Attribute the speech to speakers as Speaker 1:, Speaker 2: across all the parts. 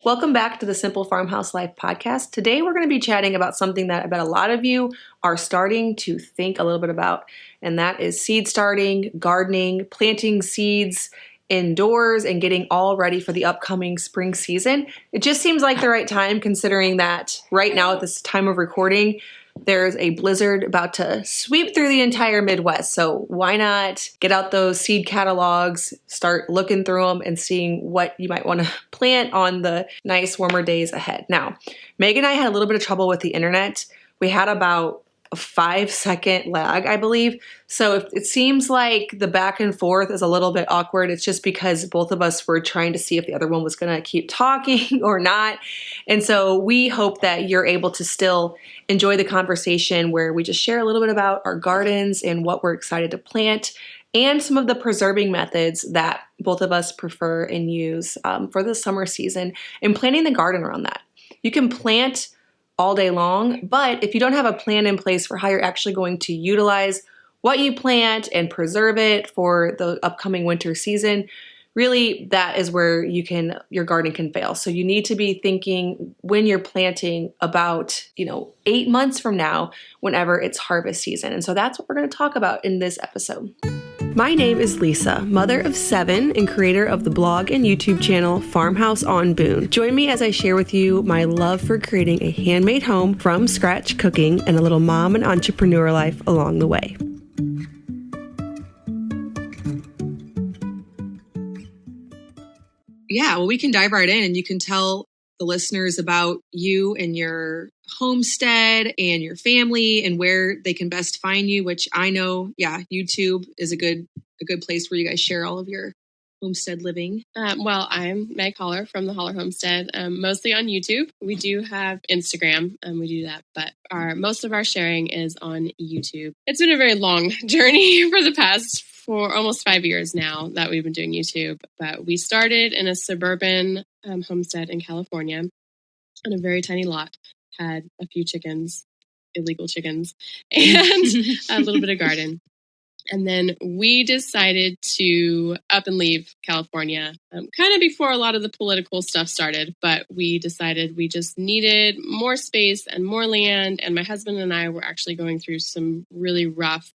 Speaker 1: Welcome back to the Simple Farmhouse Life podcast. Today we're going to be chatting about something that I bet a lot of you are starting to think a little bit about, and that is seed starting, gardening, planting seeds indoors, and getting all ready for the upcoming spring season. It just seems like the right time considering that right now at this time of recording, there's a blizzard about to sweep through the entire Midwest. So why not get out those seed catalogs, start looking through them and seeing what you might want to plant on the nice warmer days ahead. Now, Meg and I had a little bit of trouble with the internet. We had about a 5-second lag, I believe. So if it seems like the back and forth is a little bit awkward, it's just because both of us were trying to see if the other one was going to keep talking or not. And so we hope that you're able to still enjoy the conversation where we just share a little bit about our gardens and what we're excited to plant and some of the preserving methods that both of us prefer and use for the summer season and planning the garden around that. You can plant all day long, but if you don't have a plan in place for how you're actually going to utilize what you plant and preserve it for the upcoming winter season, really that is where your garden can fail. So you need to be thinking when you're planting about, 8 months from now, whenever it's harvest season. And so that's what we're going to talk about in this episode. My name is Lisa, mother of 7 and creator of the blog and YouTube channel Farmhouse on Boone. Join me as I share with you my love for creating a handmade home from scratch cooking and a little mom and entrepreneur life along the way. Yeah, well, we can dive right in and you can tell the listeners about you and your homestead and your family and where they can best find you, which I know, YouTube is a good place where you guys share all of your homestead living.
Speaker 2: Well, I'm Meg Hollar from the Hollar Homestead, mostly on YouTube. We do have Instagram, we do that, but most of our sharing is on YouTube. It's been a very long journey for almost 5 years now that we've been doing YouTube, but we started in a suburban homestead in California on a very tiny lot, had a few chickens, illegal chickens, and a little bit of garden. And then we decided to up and leave California kind of before a lot of the political stuff started. But we decided we just needed more space and more land. And my husband and I were actually going through some really rough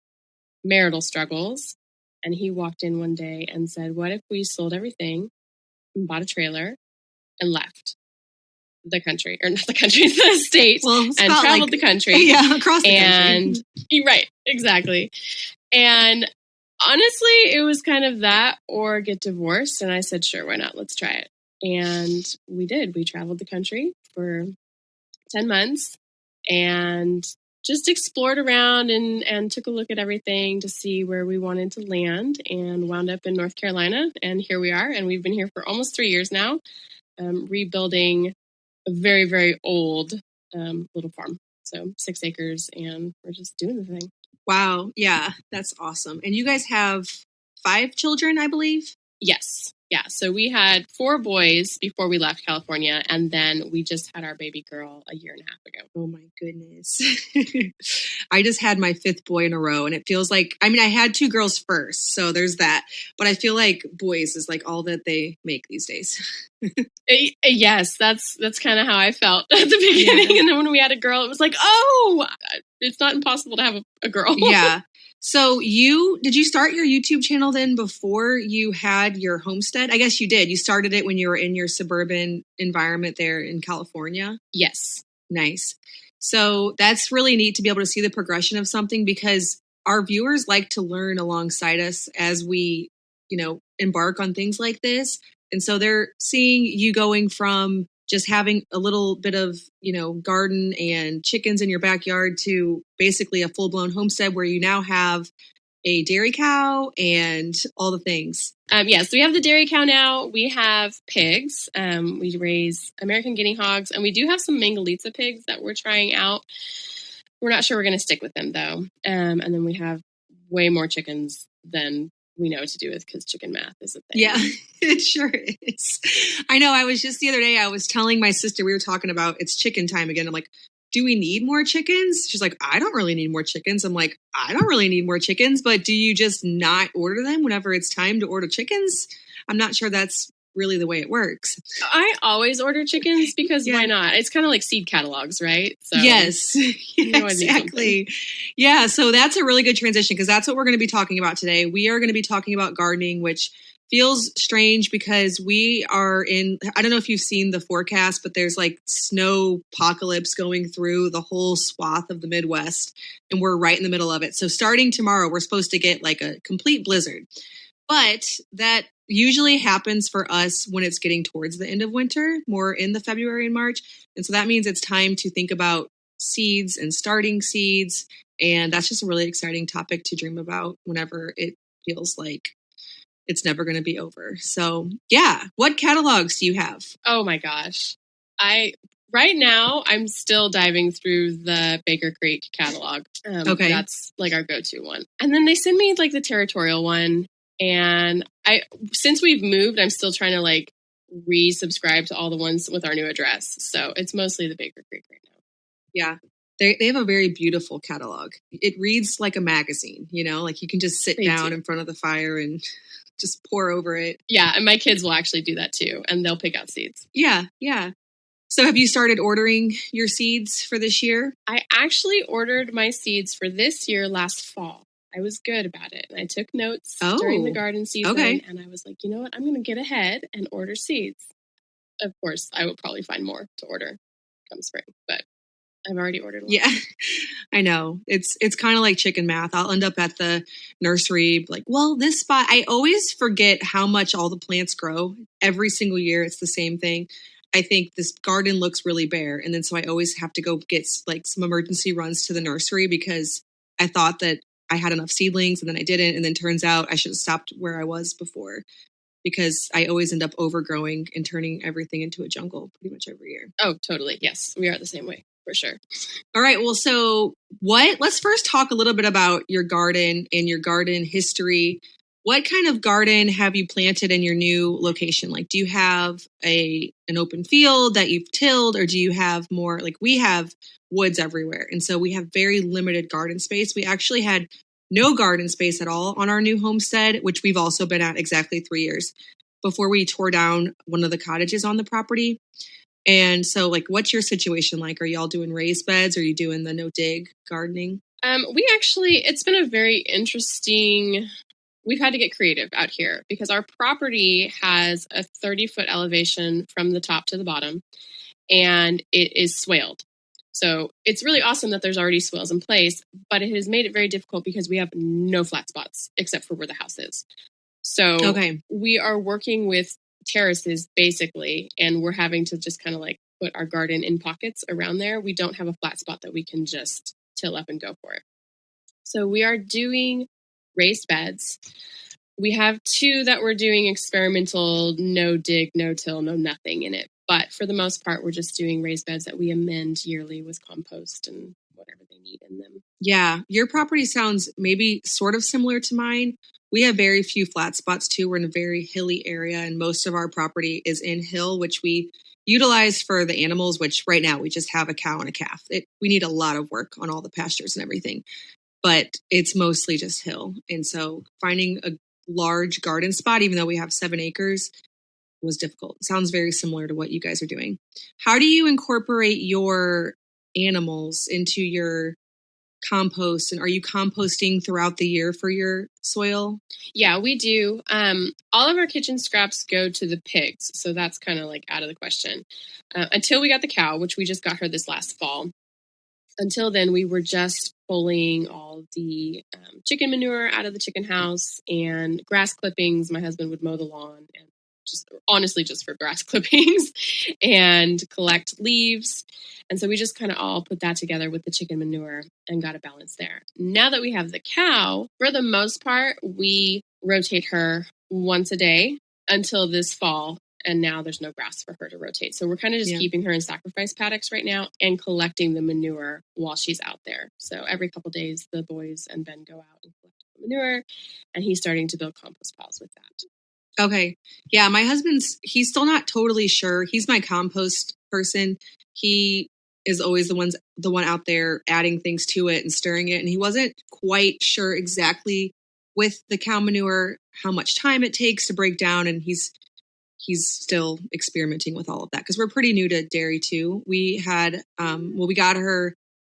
Speaker 2: marital struggles. And he walked in one day and said, what if we sold everything and bought a trailer and left the country, or not the country, the state, and traveled the country.
Speaker 1: Yeah, across the country.
Speaker 2: Right, exactly. And honestly, it was kind of that or get divorced. And I said, sure, why not? Let's try it. And we did. We traveled the country for 10 months and just explored around and took a look at everything to see where we wanted to land and wound up in North Carolina. And here we are. And we've been here for almost 3 years now, rebuilding a very, very old little farm. So 6 acres, and we're just doing the thing.
Speaker 1: Wow. Yeah, that's awesome. And you guys have 5 children, I believe?
Speaker 2: Yes. Yeah. So we had 4 boys before we left California, and then we just had our baby girl a year and a half ago.
Speaker 1: Oh my goodness. I just had my 5th boy in a row, and it feels like, I had 2 girls first, so there's that. But I feel like boys is like all that they make these days.
Speaker 2: Yes, that's kind of how I felt at the beginning. Yeah. And then when we had a girl, it was like, oh, it's not impossible to have a girl.
Speaker 1: Yeah. So did you start your YouTube channel then before you had your homestead? I guess you did. You started it when you were in your suburban environment there in California?
Speaker 2: Yes.
Speaker 1: Nice. So that's really neat to be able to see the progression of something, because our viewers like to learn alongside us as we, embark on things like this. And so they're seeing you going from just having a little bit of, garden and chickens in your backyard to basically a full-blown homestead where you now have a dairy cow and all the things.
Speaker 2: Yes, we have the dairy cow now. We have pigs. We raise American guinea hogs, and we do have some Mangalitsa pigs that we're trying out. We're not sure we're going to stick with them, though. And then we have way more chickens than we know what to do with, because chicken math is a thing.
Speaker 1: Yeah, it sure is. I know. I was just the other day, I was telling my sister, we were talking about it's chicken time again. I'm like, do we need more chickens? She's like, I don't really need more chickens. I'm like, I don't really need more chickens, but do you just not order them whenever it's time to order chickens? I'm not sure that's
Speaker 3: really the way it works.
Speaker 2: I always order chickens because
Speaker 3: Yeah.
Speaker 2: why not? It's kind of like seed catalogs, right? So
Speaker 3: Yes,
Speaker 2: you always need
Speaker 3: exactly. Yeah, so that's a really good transition because that's what we're going to be talking about today. We are going to be talking about gardening, which feels strange because we are in, I don't know if you've seen the forecast, but there's like snow apocalypse going through the whole swath of the Midwest, and we're right in the middle of it. So starting tomorrow, we're supposed to get like a complete blizzard. But that usually happens for us when it's getting towards the end of winter, more in the February and March. And so that means it's time to think about seeds and starting seeds. And that's just a really exciting topic to dream about whenever it feels like it's never going to be over. So, yeah, what catalogs do you have?
Speaker 2: Oh my gosh. Right now I'm still diving through the Baker Creek catalog.
Speaker 3: Okay.
Speaker 2: That's like our go-to one. And then they send me like the territorial one. And since we've moved, I'm still trying to like resubscribe to all the ones with our new address. So it's mostly the Baker Creek right now.
Speaker 3: Yeah. They have a very beautiful catalog. It reads like a magazine, like you can just sit down in front of the fire and just pour over it.
Speaker 2: Yeah, and my kids will actually do that too, and they'll pick out seeds.
Speaker 3: Yeah. So have you started ordering your seeds for this year?
Speaker 2: I actually ordered my seeds for this year last fall. I was good about it, and I took notes during the garden season, and I was like, you know what? I'm going to get ahead and order seeds. Of course, I will probably find more to order come spring, but I've already ordered one.
Speaker 3: Yeah, I know. It's kind of like chicken math. I'll end up at the nursery like, well, this spot, I always forget how much all the plants grow. Every single year, it's the same thing. I think this garden looks really bare. And then so I always have to go get like some emergency runs to the nursery because I thought that I had enough seedlings and then I didn't. And then turns out I should have stopped where I was before because I always end up overgrowing and turning everything into a jungle pretty much every year.
Speaker 2: Oh, totally. Yes, we are the same way. For sure.
Speaker 3: All right. Well, so let's first talk a little bit about your garden and your garden history. What kind of garden have you planted in your new location? Like, do you have an open field that you've tilled, or do you have more, like we have woods everywhere. And so we have very limited garden space. We actually had no garden space at all on our new homestead, which we've also been at exactly 3 years before we tore down one of the cottages on the property. And so, like, what's your situation like? Are y'all doing raised beds? Are you doing the no-dig gardening?
Speaker 2: It's been a very interesting, we've had to get creative out here because our property has a 30-foot elevation from the top to the bottom, and it is swaled. So it's really awesome that there's already swales in place, but it has made it very difficult because we have no flat spots except for where the house is. So we are working with terraces basically, and we're having to just kind of like put our garden in pockets around there. We don't have a flat spot that we can just till up and go for it. So we are doing raised beds. We have 2 that we're doing experimental, no dig, no till, no nothing in it. But for the most part, we're just doing raised beds that we amend yearly with compost and whatever they need in them.
Speaker 3: Yeah, your property sounds maybe sort of similar to mine. We have very few flat spots too. We're in a very hilly area, and most of our property is in hill, which we utilize for the animals, which right now we just have a cow and a calf. We need a lot of work on all the pastures and everything, but it's mostly just hill. And so finding a large garden spot, even though we have 7 acres, was difficult. It sounds very similar to what you guys are doing. How do you incorporate your animals into your compost, and are you composting throughout the year for your soil?
Speaker 2: Yeah, we do. All of our kitchen scraps go to the pigs, so that's kind of like out of the question. Until we got the cow, which we just got her this last fall. Until then, we were just pulling all the chicken manure out of the chicken house and grass clippings. My husband would mow the lawn and just for grass clippings and collect leaves. And so we just kind of all put that together with the chicken manure and got a balance there. Now that we have the cow, for the most part, we rotate her once a day until this fall. And now there's no grass for her to rotate. So we're kind of just keeping her in sacrifice paddocks right now and collecting the manure while she's out there. So every couple of days, the boys and Ben go out and collect the manure, and he's starting to build compost piles with that.
Speaker 3: Okay. Yeah, my he's still not totally sure. He's my compost person. He is always the one out there adding things to it and stirring it. And he wasn't quite sure exactly with the cow manure how much time it takes to break down. And he's he's still experimenting with all of that because we're pretty new to dairy too. We had, we got her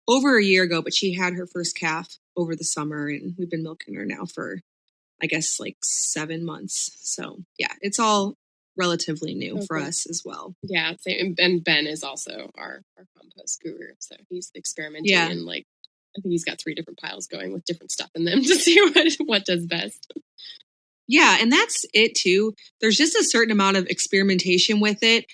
Speaker 3: over a year ago, but she had her first calf over the summer and we've been milking her now for, I guess, like 7 months. So yeah, it's all relatively new for us as well.
Speaker 2: Yeah. Same. And Ben is also our compost guru. So he's experimenting and like, I think he's got 3 different piles going with different stuff in them to see what does best.
Speaker 3: Yeah, and that's it too. There's just a certain amount of experimentation with it.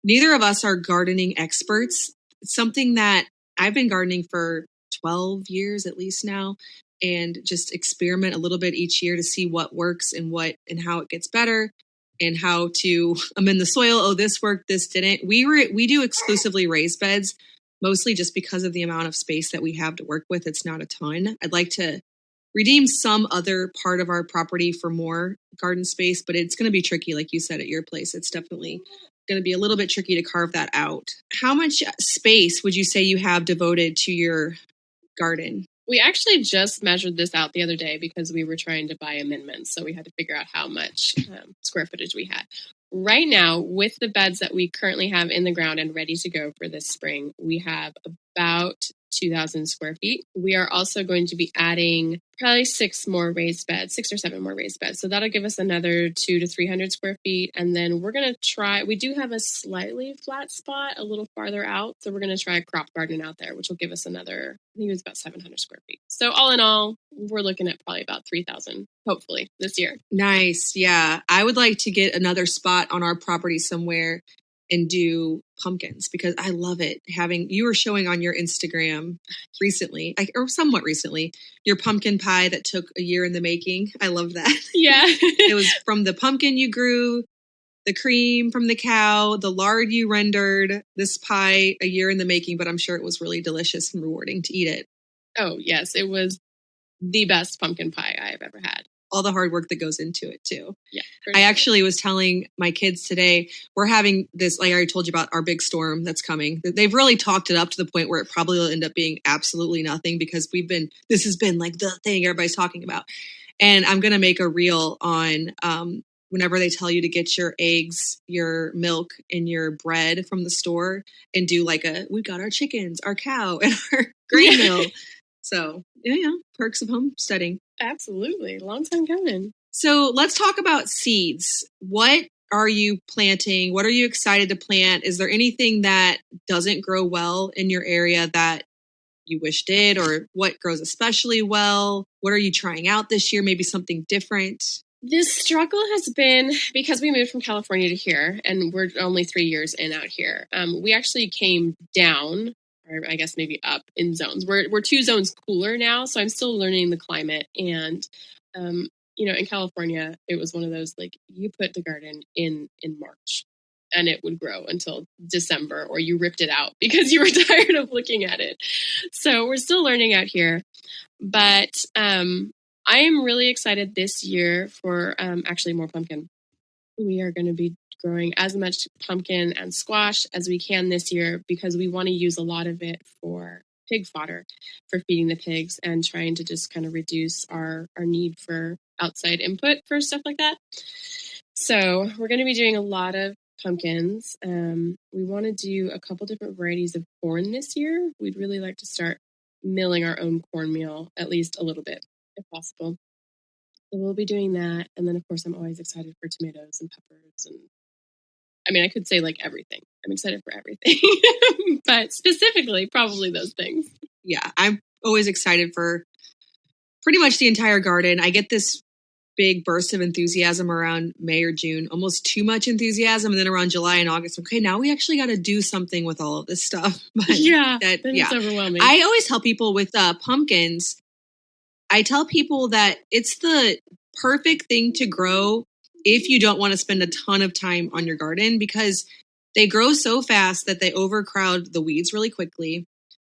Speaker 3: Neither of us are gardening experts. It's something that I've been gardening for 12 years at least now, and just experiment a little bit each year to see what works and how it gets better and how to amend the soil. Oh, this worked, this didn't. We do exclusively raised beds, mostly just because of the amount of space that we have to work with. It's not a ton. I'd like to redeem some other part of our property for more garden space, but it's going to be tricky. Like you said, at your place, it's definitely going to be a little bit tricky to carve that out. How much space would you say you have devoted to your garden?
Speaker 2: We actually just measured this out the other day because we were trying to buy amendments. So we had to figure out how much square footage we had. Right now, with the beds that we currently have in the ground and ready to go for this spring, we have about 2,000 square feet. We are also going to be adding probably 6 or 7 more raised beds. So that'll give us another 200 to 300 square feet. And then we're going to try, we do have a slightly flat spot a little farther out. So we're going to try a crop garden out there, which will give us another, I think it was about 700 square feet. So all in all, we're looking at probably about 3,000, hopefully this year.
Speaker 3: Nice. Yeah. I would like to get another spot on our property somewhere and do pumpkins because I love it. You were showing on your Instagram recently, or somewhat recently, your pumpkin pie that took a year in the making. I love that.
Speaker 2: Yeah.
Speaker 3: It was from the pumpkin you grew, the cream from the cow, the lard you rendered, this pie a year in the making, but I'm sure it was really delicious and rewarding to eat it.
Speaker 2: Oh, yes. It was the best pumpkin pie I've ever had.
Speaker 3: All the hard work that goes into it too.
Speaker 2: Yeah.
Speaker 3: I actually was telling my kids today, we're having this, like I already told you about our big storm that's coming. They've really talked it up to the point where it probably will end up being absolutely nothing because this has been like the thing everybody's talking about. And I'm going to make a reel on, whenever they tell you to get your eggs, your milk, and your bread from the store and do like we've got our chickens, our cow, and our grain mill. So yeah, perks of homesteading.
Speaker 2: Absolutely. Long time coming.
Speaker 3: So let's talk about seeds. What are you planting? What are you excited to plant? Is there anything that doesn't grow well in your area that you wish did, or what grows especially well? What are you trying out this year? Maybe something different?
Speaker 2: This struggle has been because we moved from California to here and we're only 3 years in out here. We actually came down, or I guess maybe up in zones. We're 2 zones cooler now, so I'm still learning the climate. And in California, it was one of those like you put the garden in March, and it would grow until December, or you ripped it out because you were tired of looking at it. So we're still learning out here, but I am really excited this year for actually more pumpkin. We are going to be growing as much pumpkin and squash as we can this year because we want to use a lot of it for pig fodder, for feeding the pigs and trying to just kind of reduce our need for outside input for stuff like that. So we're going to be doing a lot of pumpkins. We want to do a couple different varieties of corn this year. We'd really like to start milling our own cornmeal, at least a little bit, if possible. So we'll be doing that. And then, of course, I'm always excited for tomatoes and peppers. And I mean, I could say like everything. I'm excited for everything. But specifically, probably those things.
Speaker 3: Yeah, I'm always excited for pretty much the entire garden. I get this big burst of enthusiasm around May or June, almost too much enthusiasm. And then around July and August, okay, now we actually got to do something with all of this stuff. But
Speaker 2: it's overwhelming.
Speaker 3: I always tell people with pumpkins, I tell people that it's the perfect thing to grow if you don't want to spend a ton of time on your garden because they grow so fast that they overcrowd the weeds really quickly.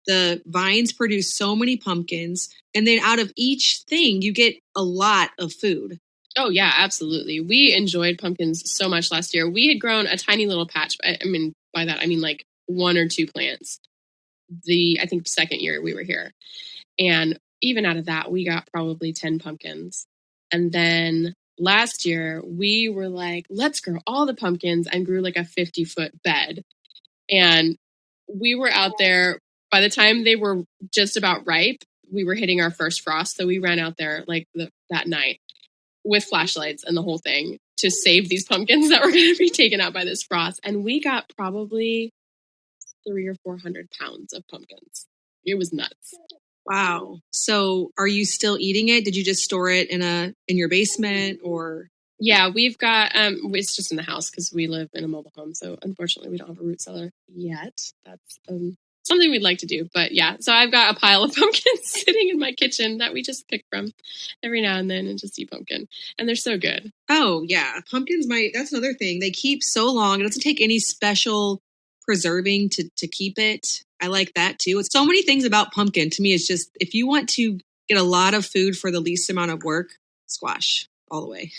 Speaker 3: The vines produce so many pumpkins, and then out of each thing, you get a lot of food.
Speaker 2: Oh, yeah, absolutely. We enjoyed pumpkins so much last year. We had grown a tiny little patch. I mean, by that, I mean like 1 or 2 plants. I think second year we were here. And even out of that, we got probably 10 pumpkins. And then last year we were like, let's grow all the pumpkins, and grew like a 50-foot bed. And we were out there by the time they were just about ripe. We were hitting our first frost. So we ran out there like that night with flashlights and the whole thing to save these pumpkins that were going to be taken out by this frost. And we got probably 300 or 400 pounds of pumpkins. It was nuts.
Speaker 3: Wow. So are you still eating it? Did you just store it in your basement or?
Speaker 2: Yeah, we've got, it's just in the house because we live in a mobile home. So unfortunately we don't have a root cellar yet. That's something we'd like to do. But yeah, so I've got a pile of pumpkins sitting in my kitchen that we just pick from every now and then and just eat pumpkin. And they're so good.
Speaker 3: Oh yeah. Pumpkins that's another thing. They keep so long. It doesn't take any special preserving to keep it. I like that too. It's so many things about pumpkin. To me, it's just, if you want to get a lot of food for the least amount of work, squash all the way.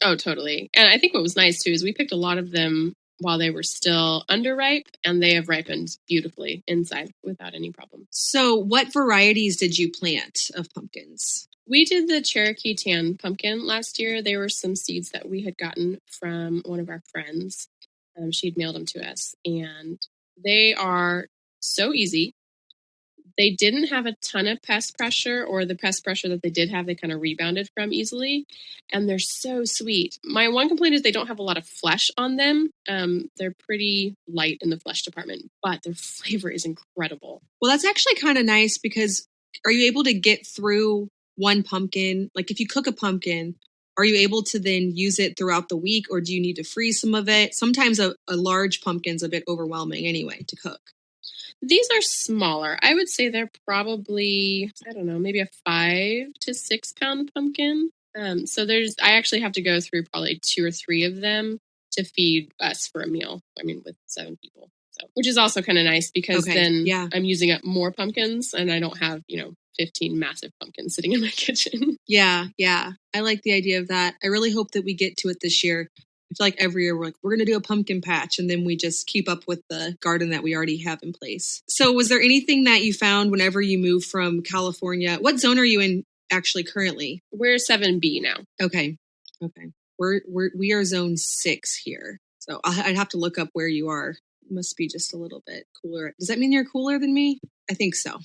Speaker 2: Oh, totally. And I think what was nice too is we picked a lot of them while they were still underripe, and they have ripened beautifully inside without any problem.
Speaker 3: So what varieties did you plant of pumpkins?
Speaker 2: We did the Cherokee Tan pumpkin last year. They were some seeds that we had gotten from one of our friends. She'd mailed them to us, and they are so easy. They didn't have a ton of pest pressure, or the pest pressure that they did have, they kind of rebounded from easily. And they're so sweet. My one complaint is they don't have a lot of flesh on them. They're pretty light in the flesh department, but their flavor is incredible.
Speaker 3: Well, that's actually kind of nice because are you able to get through one pumpkin? Like if you cook a pumpkin, are you able to then use it throughout the week, or do you need to freeze some of it? Sometimes a large pumpkin's a bit overwhelming anyway to cook.
Speaker 2: These are smaller. I would say they're probably, I don't know, maybe a 5 to 6 pound pumpkin. So I actually have to go through probably 2 or 3 of them to feed us for a meal. I mean, with 7 people. So, which is also kind of nice because then I'm using up more pumpkins and I don't have, 15 massive pumpkins sitting in my kitchen.
Speaker 3: Yeah. I like the idea of that. I really hope that we get to it this year. I feel like every year we're going to do a pumpkin patch, and then we just keep up with the garden that we already have in place. So was there anything that you found whenever you moved from California? What zone are you in actually currently?
Speaker 2: We're 7B now.
Speaker 3: Okay. We are zone 6 here. So I'd have to look up where you are. It must be just a little bit cooler. Does that mean you're cooler than me? I think so.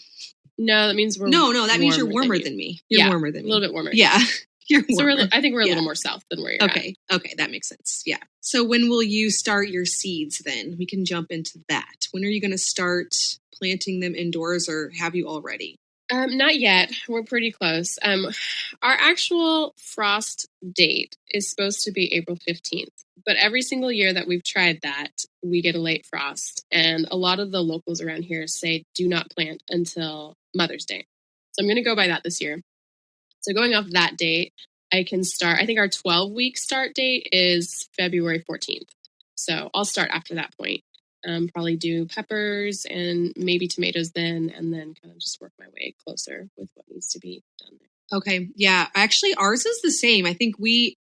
Speaker 2: No, that means
Speaker 3: that means you're warmer than me. You're warmer than me.
Speaker 2: A little bit warmer.
Speaker 3: Yeah. You're warmer.
Speaker 2: So I think we're a little more south than where you're at.
Speaker 3: Okay, that makes sense. Yeah. So when will you start your seeds then? We can jump into that. When are you going to start planting them indoors, or have you already?
Speaker 2: Not yet. We're pretty close. Our actual frost date is supposed to be April 15th. But every single year that we've tried that, we get a late frost. And a lot of the locals around here say do not plant until Mother's Day. So I'm going to go by that this year. So going off that date, I can start. I think our 12-week start date is February 14th. So I'll start after that point. Probably do peppers and maybe tomatoes then, and then kind of just work my way closer with what needs to be done there.
Speaker 3: Okay. Yeah. Actually, ours is the same. I think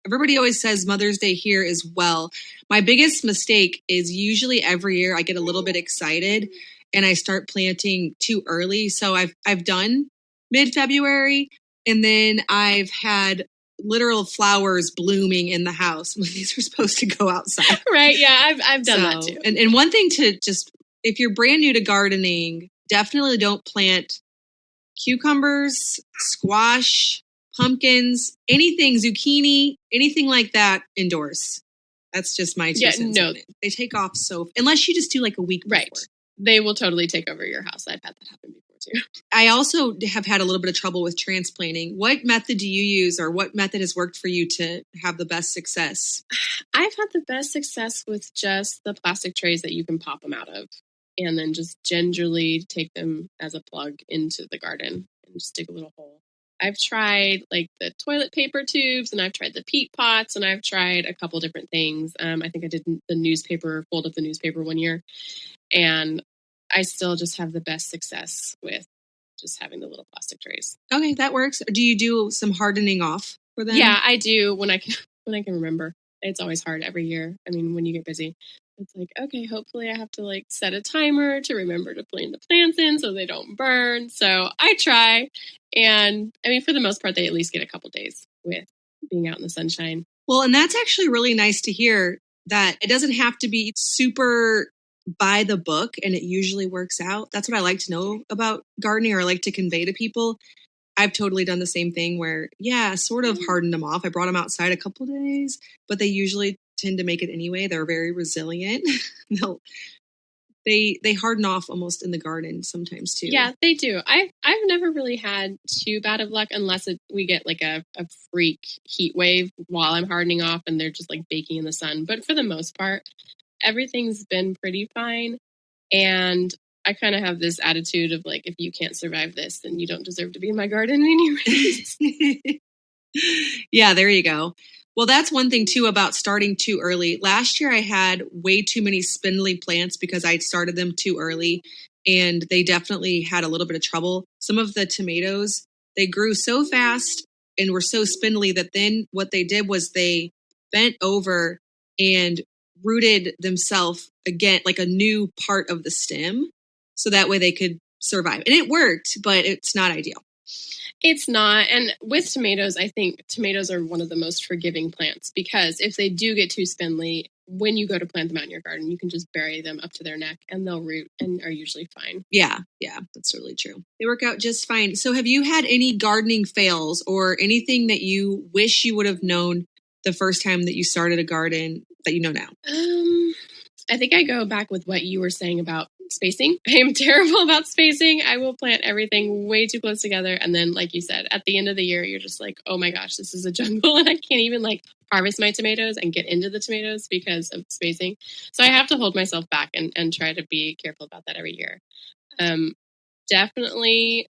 Speaker 3: everybody always says Mother's Day here as well. My biggest mistake is usually every year I get a little bit excited and I start planting too early. So I've done mid-February, and then I've had literal flowers blooming in the house. These are supposed to go outside.
Speaker 2: Right. Yeah. I've done that too.
Speaker 3: And one thing to just, if you're brand new to gardening, definitely don't plant cucumbers, squash, pumpkins, anything, zucchini, anything like that indoors. That's just my 2 cents. No, they take off unless you just do like a week before.
Speaker 2: Right. They will totally take over your house. I've had that happen before too.
Speaker 3: I also have had a little bit of trouble with transplanting. What method do you use, or what method has worked for you to have the best success?
Speaker 2: I've had the best success with just the plastic trays that you can pop them out of, and then just gingerly take them as a plug into the garden and just dig a little hole. I've tried like the toilet paper tubes, and I've tried the peat pots, and I've tried a couple different things. I think I did fold up the newspaper one year, and I still just have the best success with just having the little plastic trays.
Speaker 3: Okay, that works. Do you do some hardening off for them?
Speaker 2: Yeah, I do when I can remember. It's always hard every year. I mean, when you get busy, it's like, okay, hopefully I have to like set a timer to remember to plant the plants in so they don't burn. So I try. And I mean, for the most part, they at least get a couple days with being out in the sunshine.
Speaker 3: Well, and that's actually really nice to hear that it doesn't have to be super by the book and it usually works out. That's what I like to know about gardening, or I like to convey to people. I've totally done the same thing where, sort of hardened them off. I brought them outside a couple of days, but they usually tend to make it anyway. They're very resilient. They harden off almost in the garden sometimes too.
Speaker 2: Yeah, they do. I've never really had too bad of luck unless we get like a freak heat wave while I'm hardening off and they're just like baking in the sun. But for the most part, everything's been pretty fine. And I kind of have this attitude of like, if you can't survive this, then you don't deserve to be in my garden anyways.
Speaker 3: Yeah, there you go. Well, that's one thing too about starting too early. Last year I had way too many spindly plants because I started them too early, and they definitely had a little bit of trouble. Some of the tomatoes, they grew so fast and were so spindly that then what they did was they bent over and rooted themselves again, like a new part of the stem, so that way they could survive. And it worked, but it's not ideal.
Speaker 2: It's not. And with tomatoes, I think tomatoes are one of the most forgiving plants because if they do get too spindly, when you go to plant them out in your garden, you can just bury them up to their neck and they'll root and are usually fine.
Speaker 3: Yeah, that's really true. They work out just fine. So have you had any gardening fails or anything that you wish you would have known the first time that you started a garden that you know now?
Speaker 2: I think I go back with what you were saying about spacing. I am terrible about spacing. I will plant everything way too close together. And then, like you said, at the end of the year, you're just like, oh my gosh, this is a jungle. And I can't even like harvest my tomatoes and get into the tomatoes because of spacing. So I have to hold myself back and try to be careful about that every year. Definitely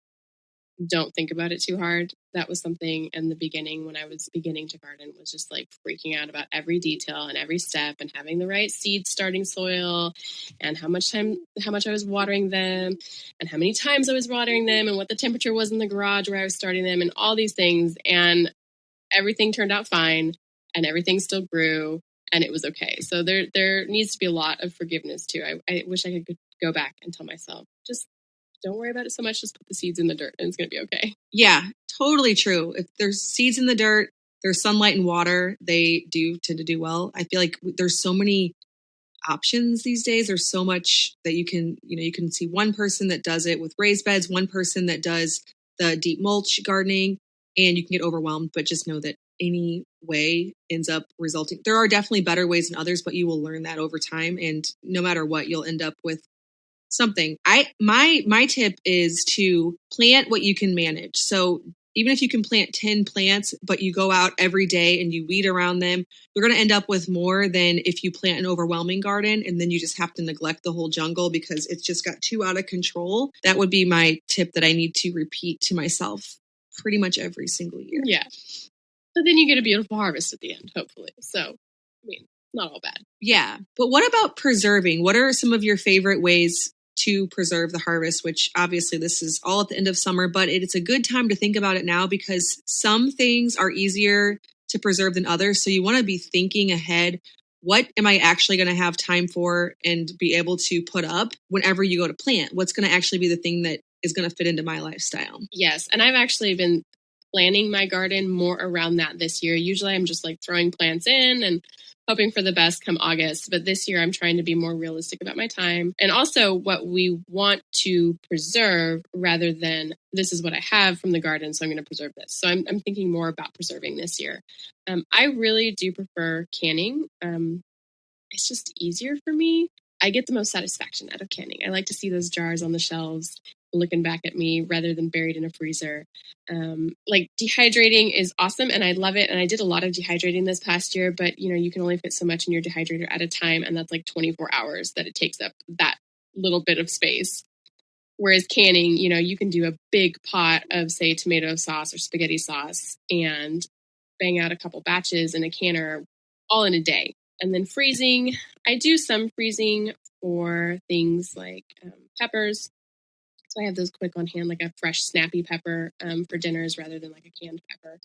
Speaker 2: don't think about it too hard. That was something in the beginning when I was beginning to garden, was just like freaking out about every detail and every step and having the right seed starting soil and how much I was watering them and how many times I was watering them and what the temperature was in the garage where I was starting them and all these things. And everything turned out fine and everything still grew and it was okay. So there needs to be a lot of forgiveness too. I wish I could go back and tell myself, just don't worry about it so much. Just put the seeds in the dirt and it's going to be okay.
Speaker 3: Yeah, totally true. If there's seeds in the dirt, there's sunlight and water, they do tend to do well. I feel like there's so many options these days. There's so much that you can see one person that does it with raised beds, one person that does the deep mulch gardening, and you can get overwhelmed, but just know that any way ends up resulting. There are definitely better ways than others, but you will learn that over time. And no matter what, you'll end up with something. My tip is to plant what you can manage. So even if you can plant 10 plants, but you go out every day and you weed around them, you're going to end up with more than if you plant an overwhelming garden and then you just have to neglect the whole jungle because it's just got too out of control. That would be my tip that I need to repeat to myself pretty much every single year.
Speaker 2: Yeah. But then you get a beautiful harvest at the end, hopefully. So, I mean, not all bad.
Speaker 3: Yeah. But what about preserving? What are some of your favorite ways to preserve the harvest, which obviously this is all at the end of summer, but it's a good time to think about it now because some things are easier to preserve than others. So you want to be thinking ahead. What am I actually going to have time for and be able to put up whenever you go to plant? What's going to actually be the thing that is going to fit into my lifestyle?
Speaker 2: Yes. And I've actually been planning my garden more around that this year. Usually I'm just like throwing plants in and hoping for the best come August. But this year I'm trying to be more realistic about my time and also what we want to preserve rather than this is what I have from the garden, so I'm going to preserve this. So I'm thinking more about preserving this year. I really do prefer canning. It's just easier for me. I get the most satisfaction out of canning. I like to see those jars on the shelves looking back at me rather than buried in a freezer. Like dehydrating is awesome and I love it. And I did a lot of dehydrating this past year, but you can only fit so much in your dehydrator at a time. And that's like 24 hours that it takes up that little bit of space. Whereas canning, you can do a big pot of say tomato sauce or spaghetti sauce and bang out a couple batches in a canner all in a day. And then freezing, I do some freezing for things like peppers. So I have those quick on hand, like a fresh snappy pepper for dinners rather than like a canned pepper.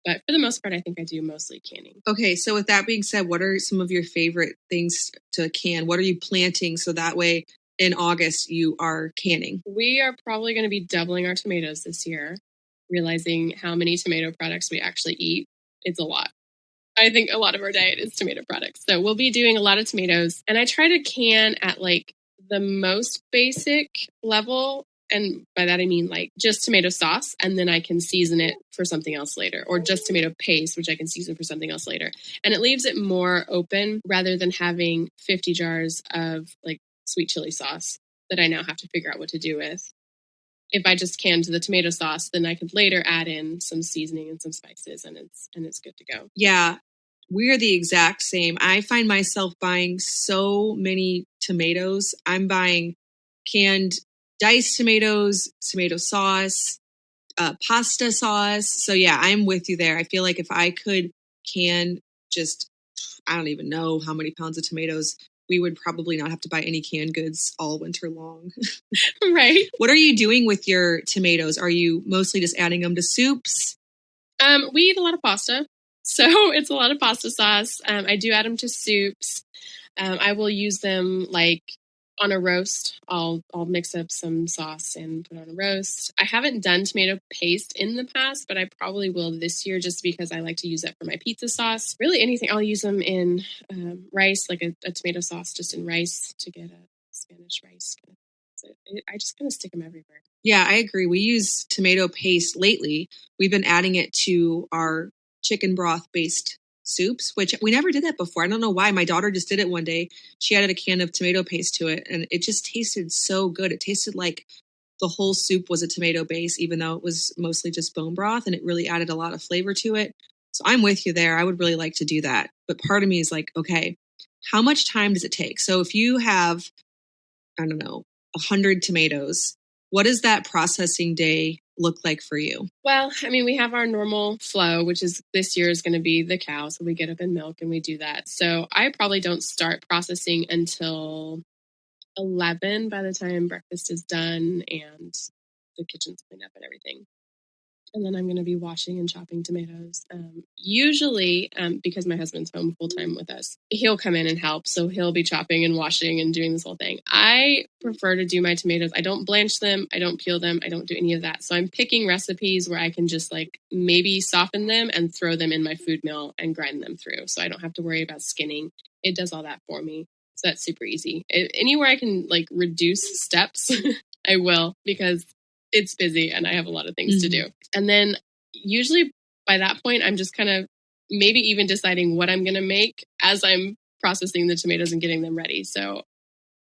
Speaker 2: But for the most part, I think I do mostly canning.
Speaker 3: Okay, so with that being said, what are some of your favorite things to can? What are you planting so that way in August you are canning?
Speaker 2: We are probably going to be doubling our tomatoes this year, realizing how many tomato products we actually eat. it's a lot. I think a lot of our diet is tomato products. So we'll be doing a lot of tomatoes. And I try to can at like the most basic level. And by that, I mean like just tomato sauce. And then I can season it for something else later. Or just tomato paste, which I can season for something else later. And it leaves it more open rather than having 50 jars of like sweet chili sauce that I now have to figure out what to do with. If I just canned the tomato sauce, then I could later add in some seasoning and some spices, and it's good to go.
Speaker 3: Yeah, we're the exact same. I find myself buying so many tomatoes. I'm buying canned diced tomatoes, tomato sauce, pasta sauce. So yeah, I'm with you there. I feel like if I could can just, I don't even know how many pounds of tomatoes, we would probably not have to buy any canned goods all winter long.
Speaker 2: Right.
Speaker 3: What are you doing with your tomatoes? Are you mostly just adding them to soups?
Speaker 2: We eat a lot of pasta, so it's a lot of pasta sauce. I do add them to soups. I will use them like on a roast. I'll mix up some sauce and put on a roast. I haven't done tomato paste in the past, but I probably will this year just because I like to use that for my pizza sauce. Really anything. I'll use them in rice, like a tomato sauce just in rice to get a Spanish rice. So I just kind of stick them everywhere.
Speaker 3: Yeah, I agree. We use tomato paste lately. We've been adding it to our chicken broth based soups, which we never did that before. I don't know why. My daughter just did it one day. She added a can of tomato paste to it and it just tasted so good. It tasted like the whole soup was a tomato base, even though it was mostly just bone broth, and it really added a lot of flavor to it. So I'm with you there. I would really like to do that. But part of me is like, okay, how much time does it take? So if you have, I don't know, 100 tomatoes, what does that processing day look like for you?
Speaker 2: Well, I mean, we have our normal flow, which is this year is going to be the cow. So we get up and milk and we do that. So I probably don't start processing until 11 by the time breakfast is done and the kitchen's cleaned up and everything. And then I'm going to be washing and chopping tomatoes. Usually, because my husband's home full time with us, he'll come in and help. So he'll be chopping and washing and doing this whole thing. I prefer to do my tomatoes. I don't blanch them. I don't peel them. I don't do any of that. So I'm picking recipes where I can just like maybe soften them and throw them in my food mill and grind them through. So I don't have to worry about skinning. It does all that for me. So that's super easy. Anywhere I can like reduce steps, I will, because it's busy and I have a lot of things to do. And then usually by that point, I'm just kind of maybe even deciding what I'm going to make as I'm processing the tomatoes and getting them ready. So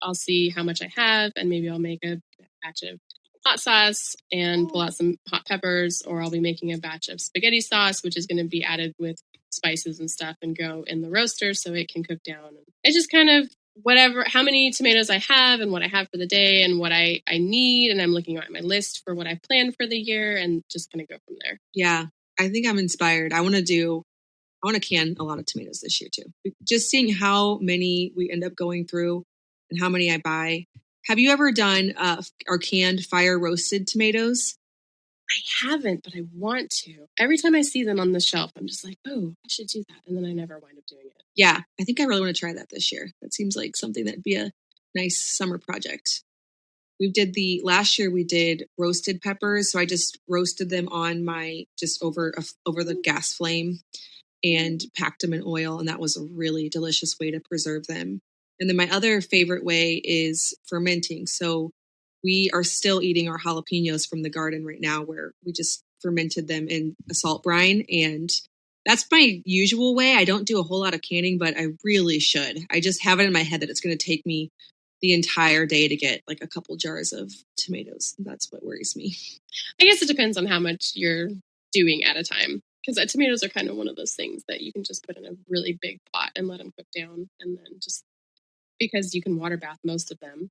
Speaker 2: I'll see how much I have and maybe I'll make a batch of hot sauce and pull out some hot peppers, or I'll be making a batch of spaghetti sauce, which is going to be added with spices and stuff and go in the roaster so it can cook down. It's just kind of whatever, how many tomatoes I have and what I have for the day and what I need. And I'm looking at my list for what I planned for the year and just kind of go from there.
Speaker 3: Yeah, I think I'm inspired. I want to can a lot of tomatoes this year too. Just seeing how many we end up going through and how many I buy. Have you ever done or canned fire roasted tomatoes?
Speaker 2: I haven't, but I want to. Every time I see them on the shelf, I'm just like, oh, I should do that. And then I never wind up doing it.
Speaker 3: Yeah, I think I really want to try that this year. That seems like something that'd be a nice summer project. Last year we did roasted peppers. So I just roasted them on just over the gas flame and packed them in oil. And that was a really delicious way to preserve them. And then my other favorite way is fermenting. So we are still eating our jalapenos from the garden right now, where we just fermented them in a salt brine. And that's my usual way. I don't do a whole lot of canning, but I really should. I just have it in my head that it's going to take me the entire day to get like a couple jars of tomatoes. That's what worries me.
Speaker 2: I guess it depends on how much you're doing at a time. Because tomatoes are kind of one of those things that you can just put in a really big pot and let them cook down. And then just because you can water bath most of them,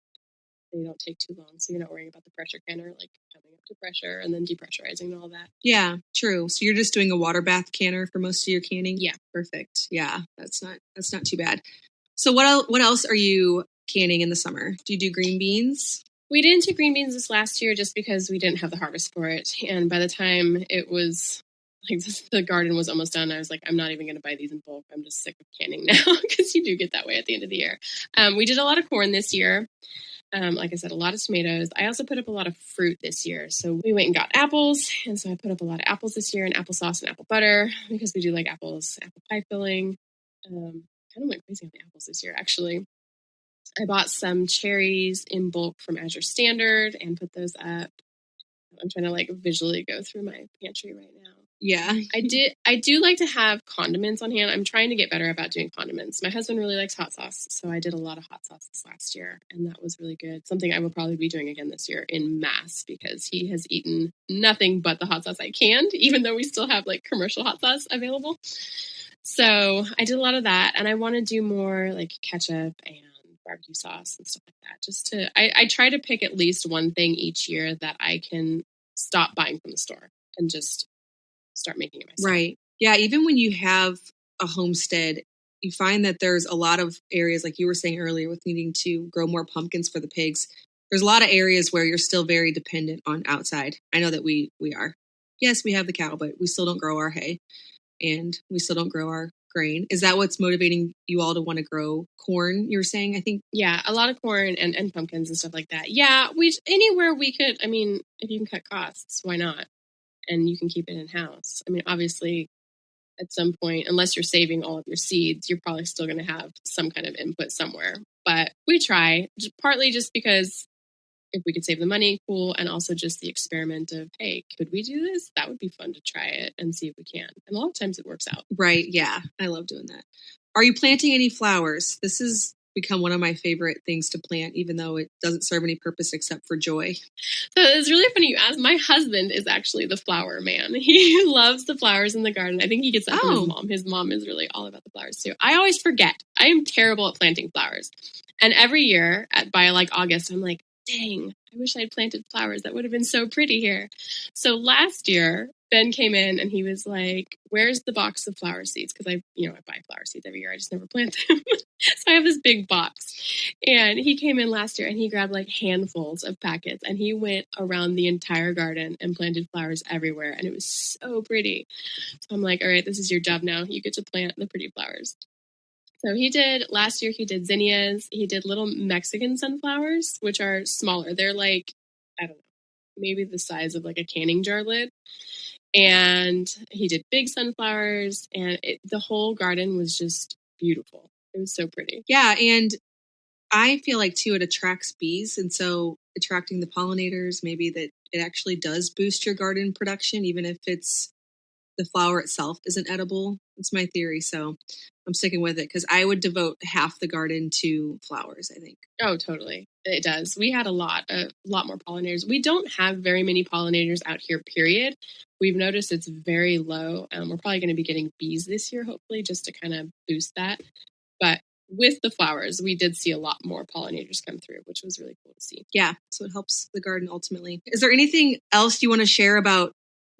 Speaker 2: they don't take too long. So you're not worrying about the pressure canner, like coming up to pressure and then depressurizing and all that.
Speaker 3: Yeah, true. So you're just doing a water bath canner for most of your canning?
Speaker 2: Yeah.
Speaker 3: Perfect. Yeah, that's not too bad. So what else are you canning in the summer? Do you do green beans?
Speaker 2: We didn't do green beans this last year just because we didn't have the harvest for it. And by the time it was like the garden was almost done, I was like, I'm not even going to buy these in bulk. I'm just sick of canning now, because you do get that way at the end of the year. We did a lot of corn this year. Like I said, a lot of tomatoes. I also put up a lot of fruit this year. So we went and got apples. And so I put up a lot of apples this year and applesauce and apple butter because we do like apples, apple pie filling. Kind of went crazy on the apples this year, actually. I bought some cherries in bulk from Azure Standard and put those up. I'm trying to like visually go through my pantry right now.
Speaker 3: Yeah.
Speaker 2: I do like to have condiments on hand. I'm trying to get better about doing condiments. My husband really likes hot sauce, so I did a lot of hot sauce this last year, and that was really good. Something I will probably be doing again this year in mass because he has eaten nothing but the hot sauce I canned, even though we still have like commercial hot sauce available. So I did a lot of that, and I want to do more like ketchup and barbecue sauce and stuff like that. Just to, I try to pick at least one thing each year that I can stop buying from the store and just start making it myself.
Speaker 3: Right. Yeah. Even when you have a homestead, you find that there's a lot of areas, like you were saying earlier, with needing to grow more pumpkins for the pigs. There's a lot of areas where you're still very dependent on outside. I know that we are. Yes, we have the cow, but we still don't grow our hay and we still don't grow our grain. Is that what's motivating you all to want to grow corn? You were saying, I think.
Speaker 2: Yeah, a lot of corn and pumpkins and stuff like that. Yeah, anywhere we could. I mean, if you can cut costs, why not? And you can keep it in house. I mean, obviously, at some point, unless you're saving all of your seeds, you're probably still going to have some kind of input somewhere. But we try, partly just because if we could save the money, cool. And also just the experiment of, hey, could we do this? That would be fun to try it and see if we can. And a lot of times it works out.
Speaker 3: Right. Yeah. I love doing that. Are you planting any flowers? This has become one of my favorite things to plant, even though it doesn't serve any purpose except for joy.
Speaker 2: So it's really funny you ask. My husband is actually the flower man. He loves the flowers in the garden. I think he gets that from his mom. His mom is really all about the flowers too. I always forget. I am terrible at planting flowers. And every year by like August, I'm like, dang, I wish I'd planted flowers. That would have been so pretty here. So last year, Ben came in and he was like, where's the box of flower seeds? Because I buy flower seeds every year. I just never plant them. So I have this big box. And he came in last year and he grabbed like handfuls of packets and he went around the entire garden and planted flowers everywhere. And it was so pretty. So I'm like, all right, this is your job now. You get to plant the pretty flowers. So last year he did zinnias. He did little Mexican sunflowers, which are smaller. They're like, I don't know, maybe the size of like a canning jar lid. And he did big sunflowers and the whole garden was just beautiful. It was so pretty.
Speaker 3: Yeah. And I feel like too, it attracts bees. And so attracting the pollinators, maybe that it actually does boost your garden production, even if the flower itself isn't edible. That's my theory. So I'm sticking with it because I would devote half the garden to flowers, I think.
Speaker 2: Oh, totally. It does. We had a lot more pollinators. We don't have very many pollinators out here, period. We've noticed it's very low. We're probably going to be getting bees this year, hopefully, just to kind of boost that. But with the flowers, we did see a lot more pollinators come through, which was really cool to see.
Speaker 3: Yeah. So it helps the garden ultimately. Is there anything else you want to share about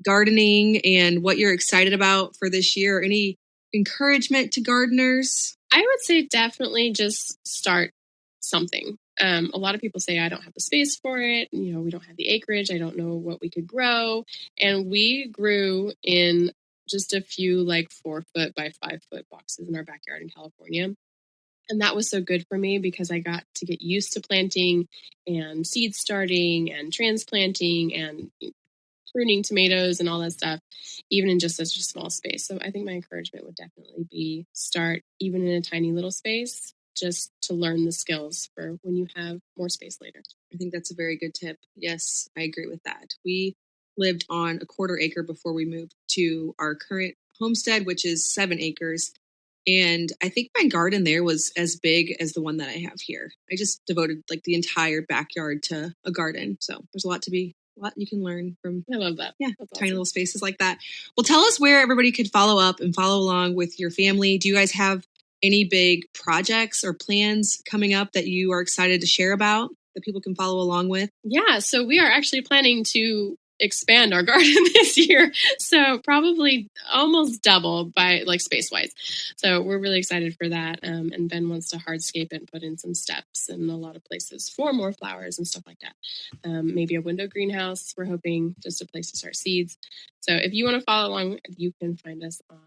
Speaker 3: gardening and what you're excited about for this year? Any encouragement to gardeners?
Speaker 2: I would say definitely just start something. A lot of people say I don't have the space for it. We don't have the acreage. I don't know what we could grow. And we grew in just a few like 4-foot by 5-foot boxes in our backyard in California. And that was so good for me because I got to get used to planting and seed starting and transplanting and pruning tomatoes and all that stuff, even in just such a small space. So I think my encouragement would definitely be start even in a tiny little space, just to learn the skills for when you have more space later.
Speaker 3: I think that's a very good tip. Yes, I agree with that. We lived on a 1/4 acre before we moved to our current homestead, which is 7 acres. And I think my garden there was as big as the one that I have here. I just devoted like the entire backyard to a garden. So there's a lot you can learn from.
Speaker 2: I love that.
Speaker 3: Yeah,
Speaker 2: that's
Speaker 3: tiny
Speaker 2: awesome.
Speaker 3: little spaces like that. Well, tell us where everybody could follow up and follow along with your family. Do you guys have any big projects or plans coming up that you are excited to share about that people can follow along with?
Speaker 2: Yeah, so we are actually planning to expand our garden this year. So probably almost double by like space wise. So we're really excited for that. And Ben wants to hardscape it and put in some steps in a lot of places for more flowers and stuff like that. Maybe a window greenhouse. We're hoping just a place to start seeds. So if you want to follow along, you can find us on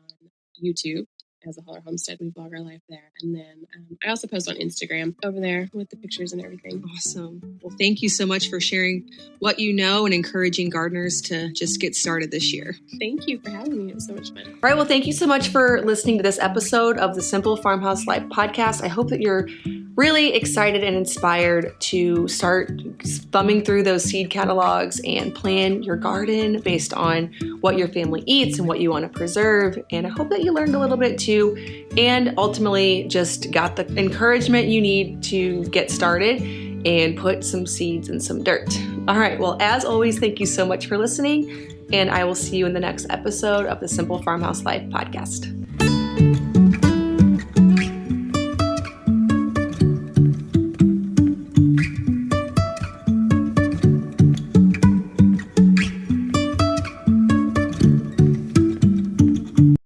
Speaker 2: YouTube. as a Hollar Homestead. We vlog our life there. And then I also post on Instagram over there with the pictures and everything.
Speaker 3: Awesome. Well, thank you so much for sharing what you know and encouraging gardeners to just get started this year.
Speaker 2: Thank you for having me. It was so much fun.
Speaker 1: All right, well, thank you so much for listening to this episode of the Simple Farmhouse Life podcast. I hope that you're really excited and inspired to start thumbing through those seed catalogs and plan your garden based on what your family eats and what you want to preserve. And I hope that you learned a little bit too, and ultimately just got the encouragement you need to get started and put some seeds in some dirt. All right, well, as always, thank you so much for listening, and I will see you in the next episode of the Simple Farmhouse Life podcast.